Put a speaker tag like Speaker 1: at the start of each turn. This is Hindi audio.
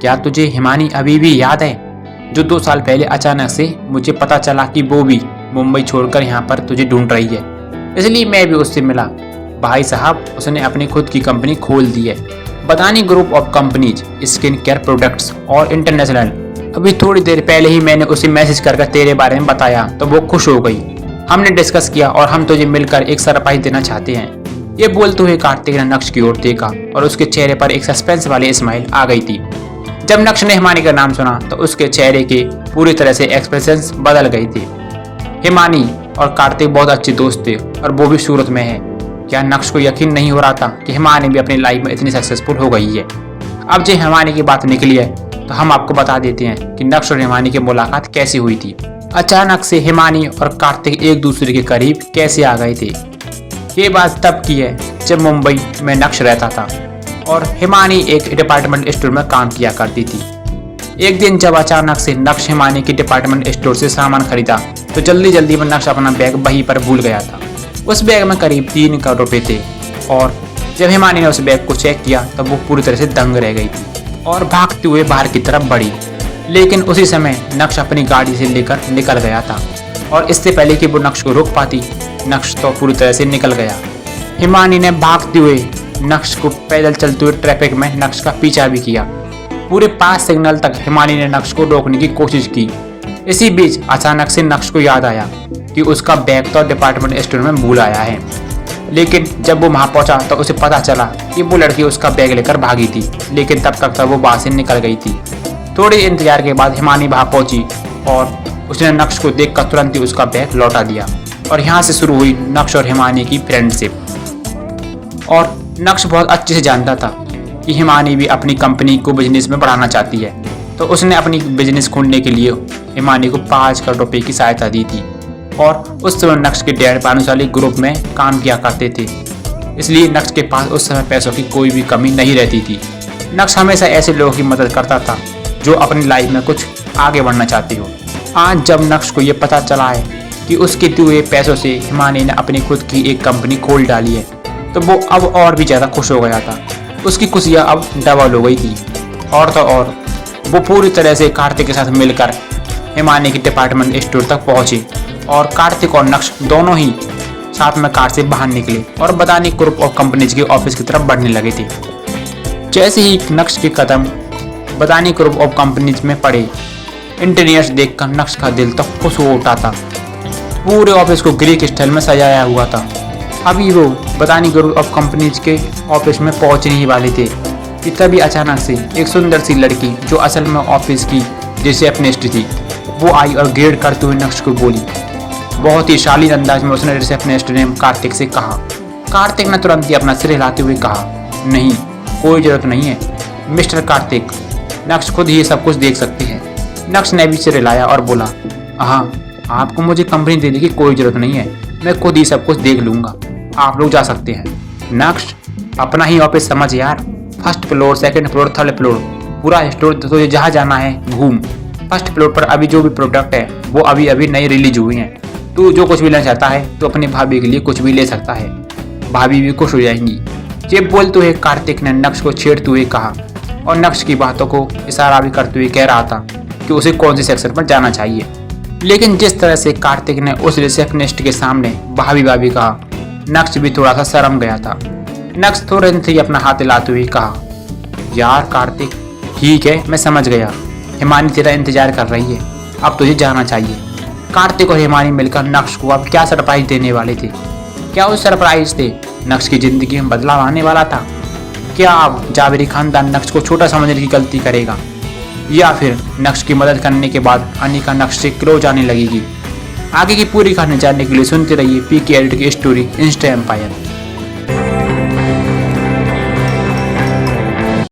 Speaker 1: क्या तुझे हिमानी अभी भी याद है, जो 2 साल पहले अचानक से मुझे पता चला कि वो भी मुंबई छोड़कर यहाँ पर तुझे ढूंढ रही है, इसलिए मैं भी उससे मिला। भाई साहब, उसने अपनी खुद की कंपनी खोल दी है, बदानी group of companies, skin care products और इंटरनेशनल। अभी थोड़ी देर पहले ही मैंने उसे मैसेज करके तेरे बारे में बताया तो वो खुश हो गई। हमने डिस्कस किया और हम तुझे मिलकर एक सरप्राइज देना चाहते हैं। ये बोलते हुए कार्तिक ने नक्श की ओर देखा और उसके चेहरे पर एक सस्पेंस वाली स्माइल आ गई थी। जब नक्श ने हिमानी का नाम सुना तो उसके चेहरे के पूरी तरह से एक्सप्रेशंस बदल गए थे। हिमानी और कार्तिक बहुत अच्छे दोस्त थे और वो भी सूरत में है। क्या नक्श को यकीन नहीं हो रहा था कि हिमानी भी अपनी लाइफ में इतनी सक्सेसफुल हो गई है। अब जो हिमानी की बात निकली है तो हम आपको बता देते हैं कि नक्श और हिमानी की मुलाकात कैसे हुई थी। अचानक से हिमानी और कार्तिक एक दूसरे के करीब कैसे आ गए थे। ये बात तब की है जब मुंबई में नक्श रहता था और हिमानी एक डिपार्टमेंट स्टोर में काम किया करती थी। एक दिन जब अचानक से नक्श हिमानी की डिपार्टमेंट स्टोर से सामान खरीदा तो जल्दी में नक्श अपना बैग वहीं पर भूल गया था। उस बैग में करीब 3 करोड़ रुपए थे और जब हिमानी ने उस बैग को चेक किया तब वो पूरी तरह से दंग रह गई थी और भागते हुए बाहर की तरफ बढ़ी। लेकिन उसी समय नक्श अपनी गाड़ी से लेकर निकल गया था और इससे पहले कि वो नक्श को रोक पाती, नक्श तो पूरी तरह से निकल गया। हिमानी ने भागते हुए नक्श को पैदल चलते हुए ट्रैफिक में नक्श का पीछा भी किया। पूरे 5 सिग्नल तक हिमानी ने नक्श को रोकने की कोशिश की। इसी बीच अचानक से नक्श को याद आया कि उसका बैग तो डिपार्टमेंट स्टोर में भूल आया है। लेकिन जब वो वहां पहुंचा तो उसे पता चला कि वो लड़की उसका बैग लेकर भागी थी, लेकिन तब तक वो वहां से निकल गई थी। थोड़े इंतजार के बाद हिमानी वहां पहुंची और उसने नक्श को देखकर तुरंत ही उसका बैग लौटा दिया और यहाँ से शुरू हुई नक्श और हिमानी की फ्रेंडशिप। और नक्श बहुत अच्छे से जानता था कि हिमानी भी अपनी कंपनी को बिजनेस में बढ़ाना चाहती है, तो उसने अपनी बिजनेस खोलने के लिए हिमानी को 5 करोड़ रुपए की सहायता दी थी। और उस समय नक्श के डैड भानुशाली ग्रुप में काम किया करते थे, इसलिए नक्श के पास उस समय पैसों की कोई भी कमी नहीं रहती थी। नक्श हमेशा ऐसे लोगों की मदद करता था जो अपनी लाइफ में कुछ आगे बढ़ना चाहते हो। आज जब नक्श को ये पता चला है कि उसके दिए हुए पैसों से हिमानी ने अपनी खुद की एक कंपनी खोल डाली है, तो वो अब और भी ज़्यादा खुश हो गया था। उसकी खुशियाँ अब डबल हो गई थी। और तो और वो पूरी तरह से कार्तिक के साथ मिलकर हिमानी के डिपार्टमेंट स्टोर तक पहुँचे और कार्तिक और नक्श दोनों ही साथ में कार से बाहर निकले और बदानी ग्रुप ऑफ कंपनीज के ऑफिस की तरफ बढ़ने लगे थे। जैसे ही नक्श के कदम बदानी ग्रुप ऑफ कंपनीज में पड़े, इंटीरियर्स देखकर नक्श का दिल तो खुश हो उठा था। पूरे ऑफिस को ग्रीक स्टाइल में सजाया हुआ था। अभी वो बदानी ग्रुप ऑफ कंपनीज के ऑफिस में पहुंचने ही वाले थे कि तभी अचानक से एक सुंदर सी लड़की, जो असल में ऑफिस की रिसेप्शनिस्ट थी, वो आई और ग्रेड करते हुए नक्श को बोली। बहुत ही शालीन अंदाज में उसने रिसेप्शनिस्ट ने कार्तिक से कहा। कार्तिक ने तुरंत ही अपना सिर हिलाते हुए कहा, नहीं, कोई जरूरत नहीं है मिस्टर कार्तिक, नक्श खुद ही ये सब कुछ देख सकते हैं। नक्श ने भी सिर हिलाया और बोला, हाँ, आपको मुझे कंपनी देने की कोई जरूरत नहीं है, मैं खुद ही सब कुछ देख लूँगा, आप लोग जा सकते हैं। नक्श, अपना ही ऑफिस समझ यार, 1st floor, 2nd floor, 3rd floor, पूरा स्टोर, तो जहाँ जाना है घूम। 1st फ्लोर पर अभी जो भी प्रोडक्ट है वो अभी अभी नई रिलीज हुई हैं। तू जो कुछ भी लेना चाहता है तो अपनी भाभी के लिए कुछ भी ले सकता है, भाभी भी खुश हो जाएंगी। ये बोलते हुए कार्तिक ने नक्श को छेड़ते हुए कहा और नक्श की बातों को इशारा भी करते हुए कह रहा था कि उसे कौन से सेक्शन पर जाना चाहिए। लेकिन जिस तरह से कार्तिक ने उस रिसेप्शनिस्ट के सामने भाभी भाभी कहा, नक्श भी थोड़ा सा शर्म गया था। नक्श तुरंत ही अपना हाथ हिलाते हुए कहा, यार कार्तिक, ठीक है, मैं समझ गया, हिमानी तेरा इंतजार कर रही है, अब तुझे जाना चाहिए। कार्तिक और हिमानी मिलकर नक्श को अब क्या सरप्राइज देने वाले थे। क्या उस सरप्राइज से नक्श की जिंदगी में बदलाव आने वाला था? क्या अब जावेरी खानदान नक्श को छोटा समझने की गलती करेगा, या फिर नक्श की मदद करने के बाद अनिका नक्श से क्लोज आने लगेगी? आगे की पूरी कहानी जानने के लिए सुनते रहिए पीके एडिटर की स्टोरी इंस्टा एम्पायर।